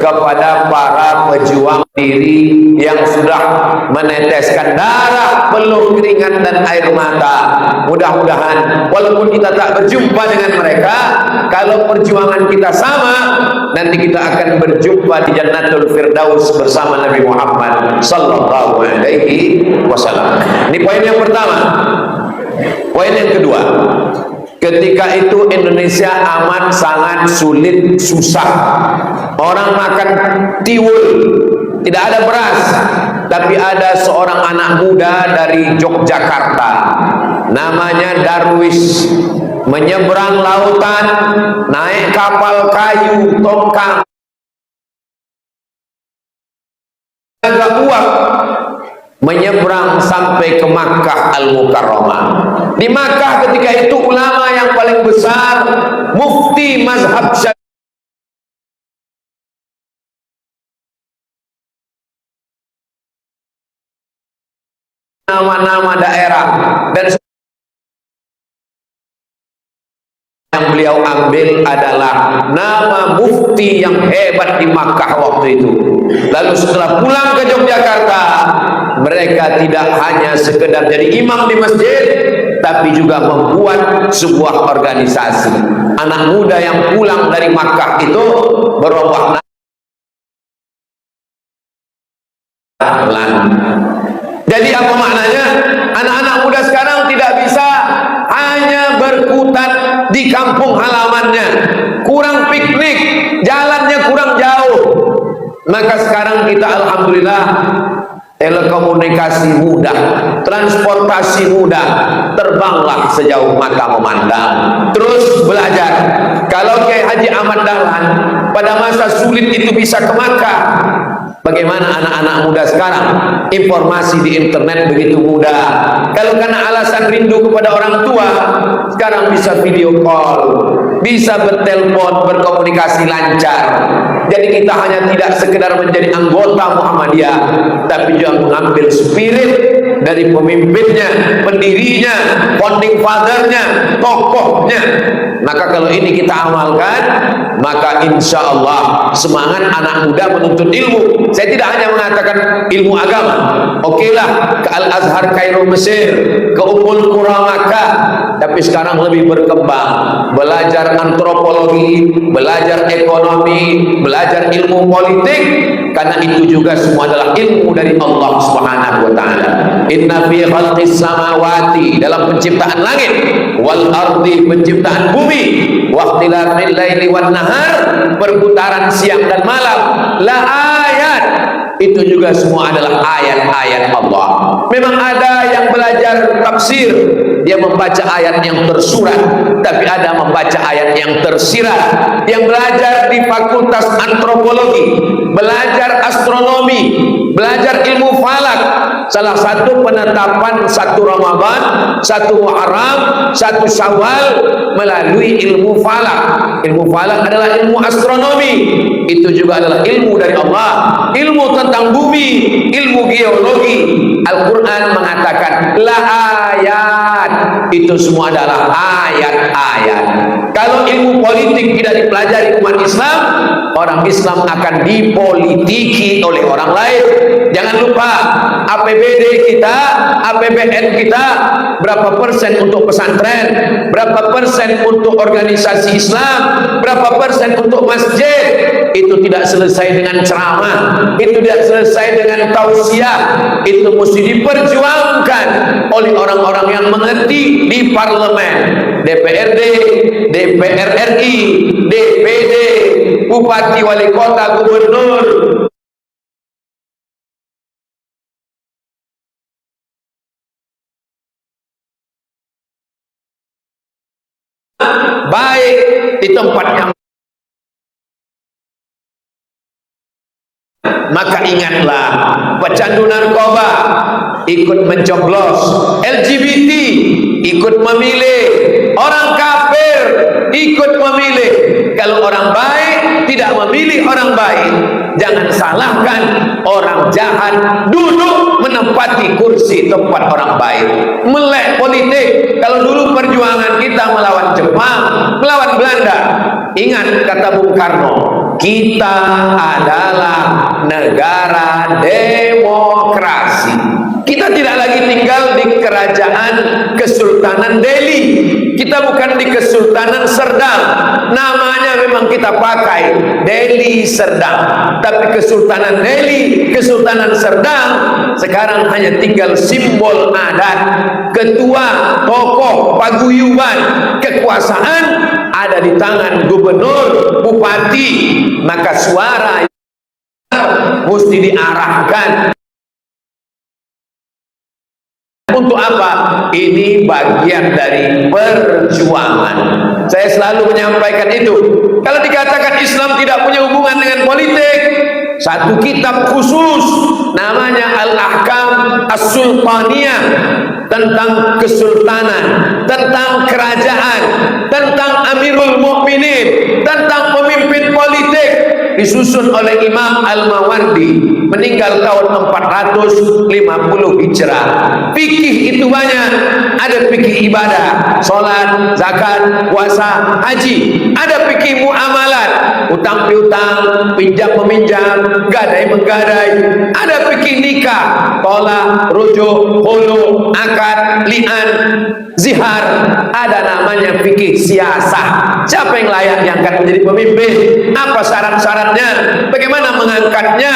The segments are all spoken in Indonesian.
kepada para pejuang diri yang sudah meneteskan darah, peluh, keringat dan air mata. Mudah-mudahan walaupun kita tak berjumpa dengan mereka, kalau perjuangan kita sama, nanti kita akan berjumpa di Jannatul Firdaus bersama Nabi Muhammad sallallahu alaihi wasallam. Ini poin yang pertama. Poin yang kedua, ketika itu Indonesia amat sangat sulit, susah. Orang makan tiwul, tidak ada beras. Tapi ada seorang anak muda dari Yogyakarta, namanya Darwis, menyeberang lautan, naik kapal kayu tongkang, agak uap, menyeberang sampai ke Makkah Al-Mukarramah. Di Makkah ketika itu ulama yang paling besar, mufti mazhab Syafi'i, nama-nama daerah, dan yang beliau ambil adalah nama mufti yang hebat di Makkah waktu itu. Lalu setelah pulang ke Yogyakarta, mereka tidak hanya sekedar jadi imam di masjid, tapi juga membuat sebuah organisasi. Anak muda yang pulang dari Makkah itu berubah nama. Jadi apa maknanya? Anak-anak muda sekarang tidak bisa hanya berkutat di kampung halamannya, kurang piknik, jalannya kurang jauh. Maka sekarang kita alhamdulillah telekomunikasi mudah, transportasi mudah, terbanglah sejauh mata memandang, terus belajar. Kalau Kiai Haji Ahmad Dahlan pada masa sulit itu bisa ke Makkah, bagaimana anak-anak muda sekarang? Informasi di internet begitu mudah. Kalau karena alasan rindu kepada orang tua, sekarang bisa video call, bisa bertelepon, berkomunikasi lancar. Jadi kita hanya tidak sekedar menjadi anggota Muhammadiyah, tapi juga mengambil spirit dari pemimpinnya, pendirinya, founding fathernya, tokohnya. Maka kalau ini kita amalkan, maka insya Allah semangat anak muda menuntut ilmu. Saya tidak hanya mengatakan ilmu agama. Okelah ke Al-Azhar Kairo Mesir, ke Ummul Qura Makkah, tapi sekarang lebih berkembang, belajar antropologi, belajar ekonomi, belajar ilmu politik, karena itu juga semua adalah ilmu dari Allah Subhanahu wa taala. Inna fi khalqis samawati, dalam penciptaan langit, wal ardi, penciptaan bumi, wa ikhtilafil laili wan nahar, perputaran siang dan malam, la ayat, itu juga semua adalah ayat-ayat Allah. Memang ada yang belajar tafsir, dia membaca ayat yang tersurat, tapi ada membaca ayat yang tersirat. Yang belajar di fakultas antropologi, belajar astronomi, belajar ilmu falak, salah satu penetapan 1 Ramadan, 1 Muharram, 1 Syawal melalui ilmu falak. Ilmu falak adalah ilmu astronomi, itu juga adalah ilmu dari Allah. Ilmu tentang bumi, ilmu geologi. Al-Quran mengatakan la ayat, itu semua adalah ayat-ayat. Kalau ilmu politik tidak dipelajari umat Islam, orang Islam akan dipolitiki oleh orang lain. Jangan lupa APBD kita, APBN kita, berapa persen untuk pesantren, berapa persen untuk organisasi Islam, berapa persen untuk masjid. Itu tidak selesai dengan ceramah, itu tidak selesai dengan tausiah, itu mesti diperjuangkan oleh orang-orang yang mengerti di parlemen, DPRD, DPR RI, DPD, bupati, wali kota, gubernur. Baik di tempat yang, maka ingatlah, pecandu narkoba ikut mencoblos, LGBT ikut memilih, orang kafir ikut memilih. Kalau orang baik tidak tidak memilih orang baik, jangan salahkan orang jahat duduk menempati kursi tempat orang baik. Melek politik. Kalau dulu perjuangan kita melawan Jepang, melawan Belanda, ingat kata Bung Karno, kita adalah negara demokrasi. Kita tidak lagi tinggal di kerajaan Kesultanan Delhi. Kita bukan di Kesultanan Serdang. Namanya memang kita pakai Delhi Serdang. Tapi Kesultanan Delhi, Kesultanan Serdang sekarang hanya tinggal simbol adat. Ketua, tokoh, paguyuban, kekuasaan ada di tangan gubernur, bupati. Maka suara mesti diarahkan. Untuk apa? Ini bagian dari perjuangan. Saya selalu menyampaikan itu. Kalau dikatakan Islam tidak punya hubungan dengan politik, satu kitab khusus namanya Al-Ahkam As-Sultaniyah, tentang kesultanan, tentang kerajaan, tentang Amirul Mukminin, tentang pemimpin politik, disusun oleh Imam Al-Mawardi, meninggal tahun 450 Hijrah. Fikih itu banyak. Ada fikih ibadah, salat, zakat, puasa, haji. Ada fikih muamalat, utang piutang, pinjam meminjam, gadai menggadai. Ada fikih nikah, tolak, rujuk, hulu, akad, li'an, zihar. Ada namanya fikih siasah. Siapa yang layak diangkat menjadi pemimpin? Apa syarat-syaratnya? Bagaimana mengangkatnya?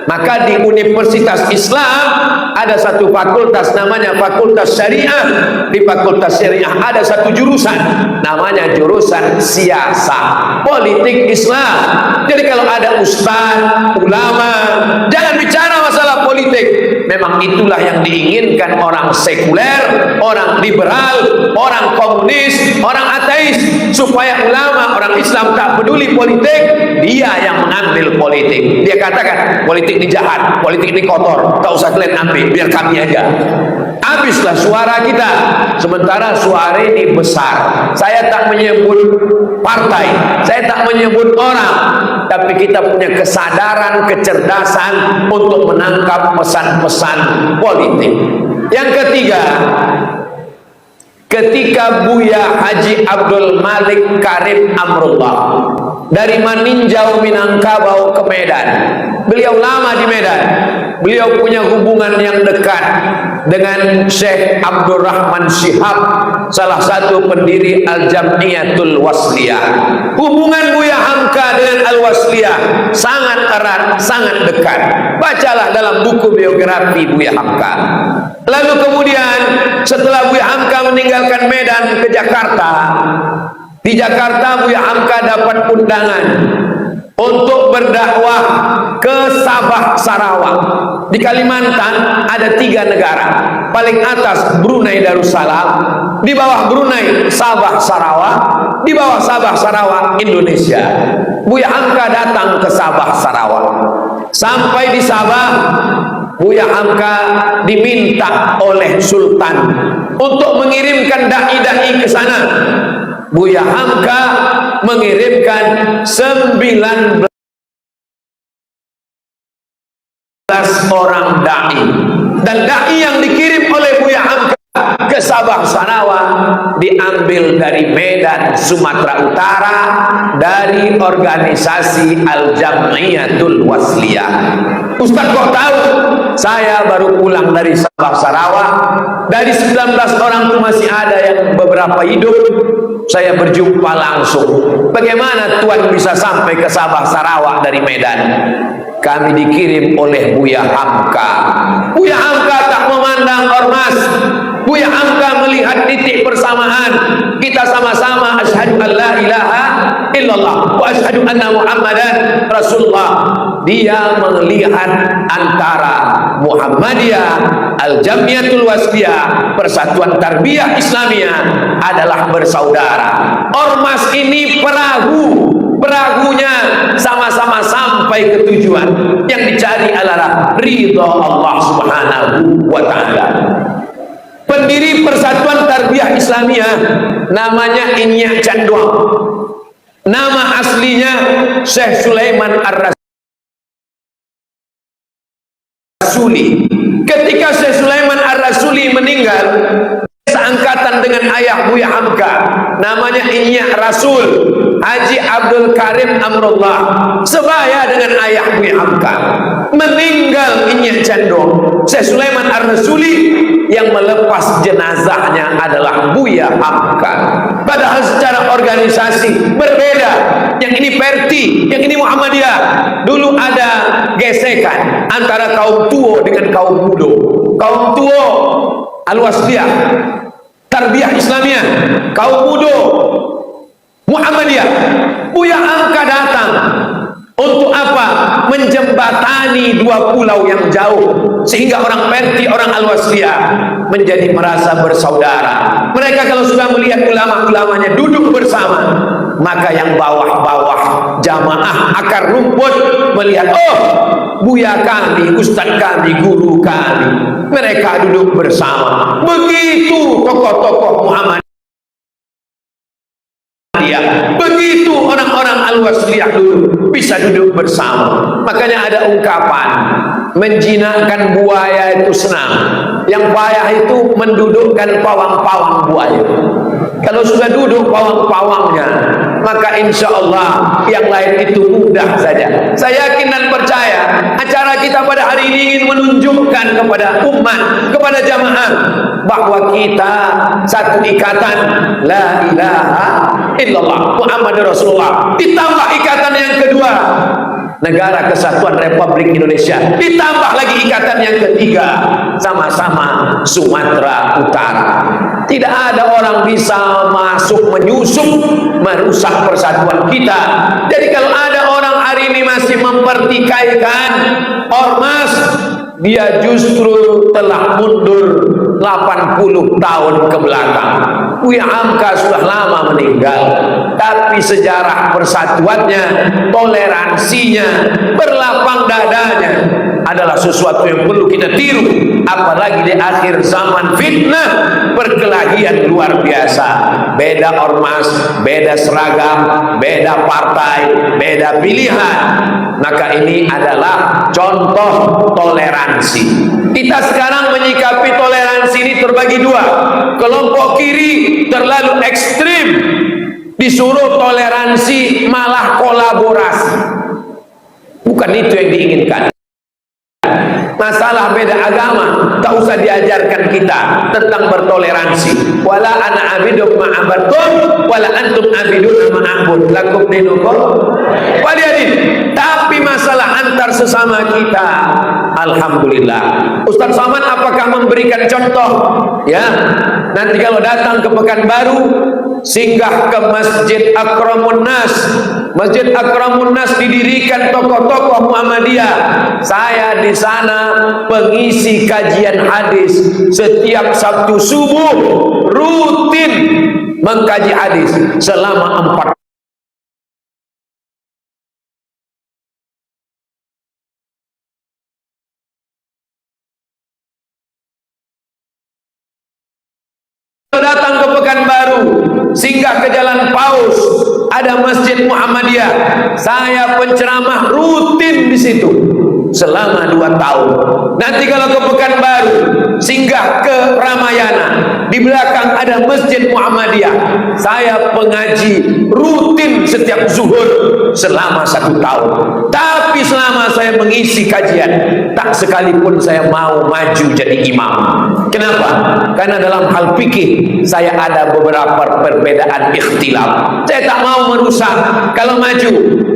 Maka di Universitas Islam ada satu fakultas namanya Fakultas Syariah. Di Fakultas Syariah ada satu jurusan namanya jurusan siasah, politik Islam. Jadi kalau ada ustaz, ulama, jangan bicara masalah politik. Memang itulah yang diinginkan orang sekuler, orang liberal, orang komunis, orang ateis, supaya ulama, orang Islam tak peduli politik. Dia yang mengambil politik. Dia katakan politik ini jahat, politik ini kotor, tak usah kalian ambil, biar kami aja. Habislah suara kita. Sementara suara ini besar. Saya tak menyebut partai, saya tak menyebut orang, tapi kita punya kesadaran, kecerdasan untuk menangkap pesan-pesan politik. Yang ketiga, ketika Buya Haji Abdul Malik Karim Amrullah dari Maninjau Minangkabau ke Medan, beliau lama di Medan, beliau punya hubungan yang dekat dengan Syekh Abdurrahman Shihab, salah satu pendiri Al-Jam'iyatul Wasliyah. Hubungan Buya Hamka dengan Al-Wasliyah sangat erat, sangat dekat. Bacalah dalam buku biografi Buya Hamka. Lalu kemudian setelah Buya Hamka meninggalkan Medan ke Jakarta, di Jakarta Buya Hamka dapat undangan untuk berdakwah ke Sabah Sarawak. Di Kalimantan ada 3 negara. Paling atas Brunei Darussalam, di bawah Brunei Sabah Sarawak, di bawah Sabah Sarawak Indonesia. Buya Hamka datang ke Sabah Sarawak. Sampai di Sabah, Buya Hamka diminta oleh Sultan untuk mengirimkan dai-dai ke sana. Buya Hamka mengirimkan 19 orang dai, dan dai yang dikirim oleh Buya Hamka ke Sabah Sarawak diambil dari Medan, Sumatera Utara, dari organisasi Al-Jam'iyatul Wasliyah. Ustaz kok tahu? Saya baru pulang dari Sabah Sarawak. Dari 19 orang itu masih ada yang beberapa hidup. Saya berjumpa langsung. Bagaimana Tuan bisa sampai ke Sabah Sarawak dari Medan? Kami dikirim oleh Buya Hamka. Buya Hamka tak memandang ormas. Buya Hamka melihat titik persamaan. Kita sama-sama asyhadu an la ilaha illallah wa asyhadu anna Muhammadan Rasulullah. Dia melihat antara Muhammadiyah, Al-Jam'iyatul Wasliyah, Persatuan Tarbiyah Islamiyah adalah bersaudara. Ormas ini perahu, perahunya sama-sama sampai ke tujuan. Yang dicari adalah ridha Allah Subhanahu wa ta'ala. Pendiri Persatuan Tarbiyah Islamiyah namanya Inyak Canduang. Nama aslinya Syekh Sulaiman Ar-Rasuli. Ketika Syekh Sulaiman Ar-Rasuli meninggal, seangkatan dengan ayah Buya Hamka, namanya Inyak Rasul Haji Abdul Karim Amrullah, sebaya dengan ayah Buya Hamka. Meninggal Inyak Cendong, Syekh Sulaiman Ar-Rasuli, yang melepas jenazahnya adalah Buya Hamka. Padahal secara organisasi berbeda. Yang ini Perti, yang ini Muhammadiyah. Dulu ada gesekan antara kaum tua dengan kaum muda. Kaum tua Al-Wasliyah, Tarbiyah Islamiyah, kaum muda Muhammadiyah. Buya Hamka datang untuk apa? Menjembatani dua pulau yang jauh, sehingga orang Perti, orang Al-Wasliyah menjadi merasa bersaudara. Mereka kalau sudah melihat ulama-ulamanya duduk bersama, maka yang bawah-bawah jamaah akar rumput melihat, oh, buya kami, ustaz kami, guru kami, mereka duduk bersama. Begitu tokoh-tokoh Muhammad, begitu orang-orang Al-Wasliyah dulu bisa duduk bersama. Makanya ada ungkapan, menjinakkan buaya itu senang, yang payah itu mendudukkan pawang-pawang buaya. Kalau sudah duduk pawang-pawangnya, maka insya Allah yang lain itu mudah saja. Saya yakin dan percaya acara kita pada hari ini ingin menunjukkan kepada umat, kepada jamaah, bahwa kita satu ikatan, la ilaha illallah Muhammad Rasulullah, ditambah ikatan yang kedua, Negara Kesatuan Republik Indonesia, ditambah lagi ikatan yang ketiga, sama-sama Sumatera Utara. Tidak ada orang bisa masuk menyusup merusak persatuan kita. Jadi kalau ada orang hari ini masih mempertikaikan ormas, dia justru telah mundur 80 tahun ke belakang. Buya Hamka sudah lama meninggal, tapi sejarah persatuannya, toleransinya, berlapang dadanya adalah sesuatu yang perlu kita tiru. Apalagi di akhir zaman fitnah, perkelahian luar biasa. Beda ormas, beda seragam, beda partai, beda pilihan. Maka ini adalah contoh toleransi. Kita sekarang menyikapi toleransi ini terbagi dua. Kelompok kiri terlalu ekstrim, disuruh toleransi malah kolaborasi. Bukan itu yang diinginkan. Masalah beda agama tak usah diajarkan kita tentang bertoleransi. Wala ana abiduk ma'abatum wala antum abidun ma'abud lakum dinukum waliyadin. Tapi masalah antar sesama kita, alhamdulillah. Ustaz Somad apakah memberikan contoh? Ya, nanti kalau datang ke Pekanbaru, singgah ke Masjid Akramun Nas. Masjid Akramun Nas didirikan tokoh-tokoh Muhammadiyah. Saya di sana pengisi kajian hadis setiap Sabtu subuh, rutin mengkaji hadis selama 4 datang ke Pekanbaru, singgah ke Jalan Paus, ada Masjid Muhammadiyah. Saya penceramah rutin di situ selama 2 tahun. Nanti kalau ke Pekanbaru, singgah ke Ramayana, di belakang ada Masjid Muhammadiyah. Saya pengaji rutin setiap zuhur selama 1 tahun. Tapi selama saya mengisi kajian, tak sekalipun saya mau maju jadi imam. Kenapa? Karena dalam hal fikih saya ada beberapa perbedaan ikhtilaf. Saya tak mau merusak. Kalau maju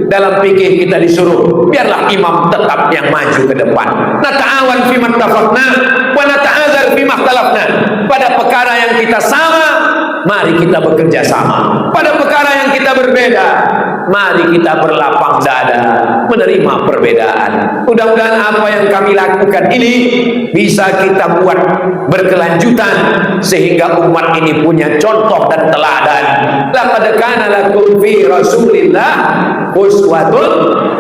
dalam fikih kita disuruh biarlah imam tetap yang maju ke depan. Nata'awan fi mattafaqna wa nata'adzar fi makhtalafna. Pada perkara yang kita sama, mari kita bekerja sama. Pada perkara yang kita berbeda, mari kita berlapang dada menerima perbedaan. Mudah-mudahan apa yang kami lakukan ini bisa kita buat berkelanjutan sehingga umat ini punya contoh dan teladan. Laqad kana lakum fi Rasulillah uswatun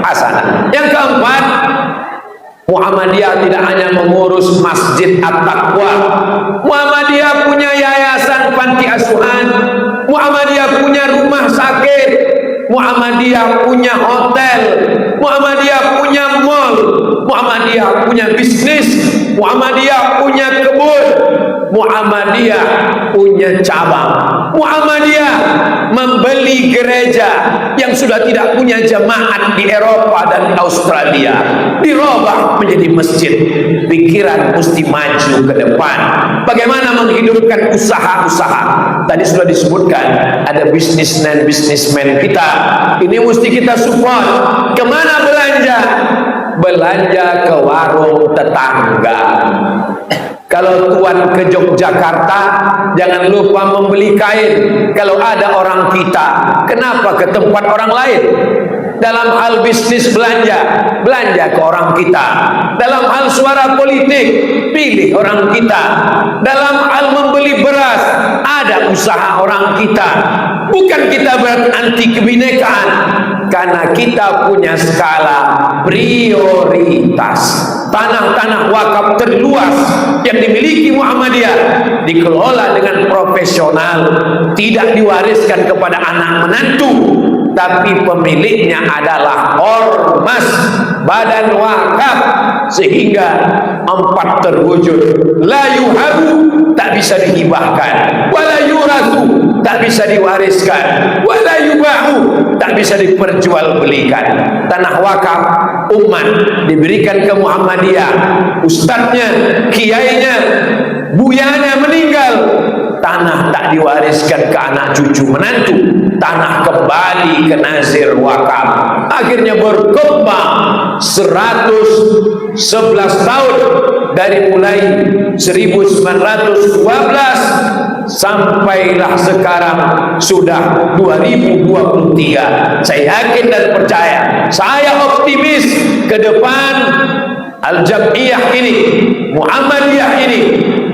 hasanah. Yang keempat, Muhammadiyah tidak hanya mengurus Masjid At-Taqwa. Muhammadiyah punya yayasan panti asuhan. Muhammadiyah punya rumah sakit. Muhammadiyah punya hotel, Muhammadiyah punya mall, Muhammadiyah punya bisnis, Muhammadiyah punya kebun, Muhammadiyah punya cabang, Muhammadiyah membeli gereja yang sudah tidak punya jemaat di Eropa dan Australia, dirubah menjadi masjid. Pikiran mesti maju ke depan. Bagaimana menghidupkan usaha-usaha? Tadi sudah disebutkan ada bisnismen kita. Ini mesti kita support. Kemana belanja? Belanja ke warung tetangga. Kalau tuan ke Yogyakarta, jangan lupa membeli kain. Kalau ada orang kita, kenapa ke tempat orang lain? Dalam hal bisnis belanja ke orang kita. Dalam hal suara politik, pilih orang kita. Dalam hal membeli beras, ada usaha orang kita. Bukan kita anti kebinekaan, karena kita punya skala prioritas. Tanah-tanah wakaf terluas yang dimiliki Muhammadiyah dikelola dengan profesional, tidak diwariskan kepada anak menantu, tapi pemiliknya adalah ormas, badan wakaf, sehingga 4 terwujud. La yuhabu, tak bisa dihibahkan, wala yurasu, tak bisa diwariskan, wala yubahu, tak bisa diperjualbelikan. Tanah wakaf umat diberikan ke Muhammadiyah, ustadznya, kiainya, buyanya meninggal, tanah tak diwariskan ke anak cucu menantu, tanah kembali ke nazir wakaf. Akhirnya berkembang 111 tahun, dari mulai 1912 sampailah sekarang sudah 2023. Saya yakin dan percaya, saya optimis ke depan Al-Jam'iyah ini, Muhammadiyah ini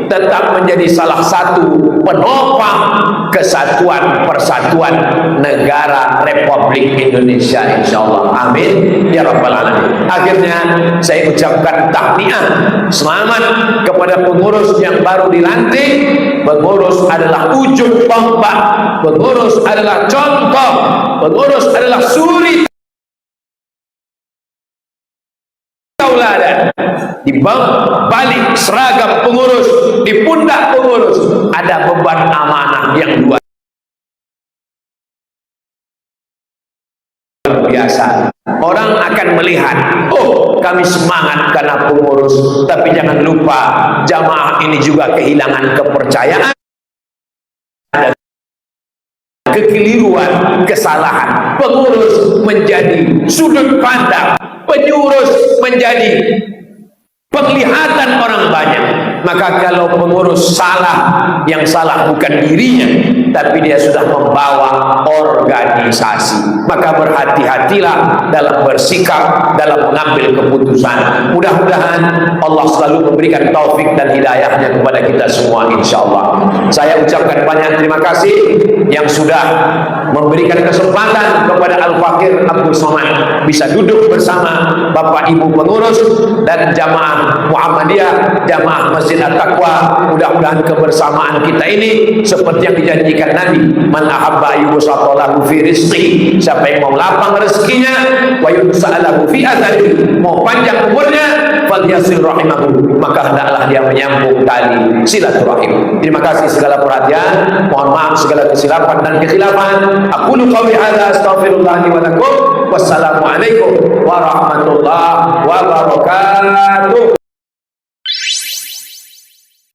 tetap menjadi salah satu penopang kesatuan persatuan negara Republik Indonesia, insyaallah. Amin ya rabbal alamin. Akhirnya saya ucapkan tahniah, selamat kepada pengurus yang baru dilantik. Pengurus adalah ujung tombak, pengurus adalah contoh, pengurus adalah suri tauladan. Di balik seragam pengurus, di pundak pengurus ada beban amanah yang luar biasa. Orang akan melihat, oh kami semangat karena pengurus, tapi jangan lupa jamaah ini juga kehilangan kepercayaan, kekeliruan, kesalahan. Pengurus menjadi sudut pandang, penyurus menjadi penglihatan orang banyak. Maka kalau pengurus salah, yang salah bukan dirinya, tapi dia sudah membawa organisasi. Maka berhati-hatilah dalam bersikap, dalam mengambil keputusan. Mudah-mudahan Allah selalu memberikan taufik dan hidayahnya kepada kita semua, insyaallah. Saya ucapkan banyak terima kasih yang sudah memberikan kesempatan kepada Al-Fakir Abdul Somad bisa duduk bersama Bapak Ibu pengurus dan jamaah Muhammadiyah, jamaah Masjid At-Taqwa. Mudah-mudahan kebersamaan kita ini seperti yang dijanjikan Nabi, man ahabba ayyubsatalahu fi rizqi, siapa yang mau lapang rezekinya, wa yus'alahu fi athari, mau panjang umurnya, falyasil rahimahu, maka hendaklah dia menyambung tali silaturahim. Terima kasih segala perhatian, mohon maaf segala kesilapan dan kekhilafan. Aku qawli hadza astaghfirullah li wa lakum. Wassalamualaikum warahmatullahi wabarakatuh.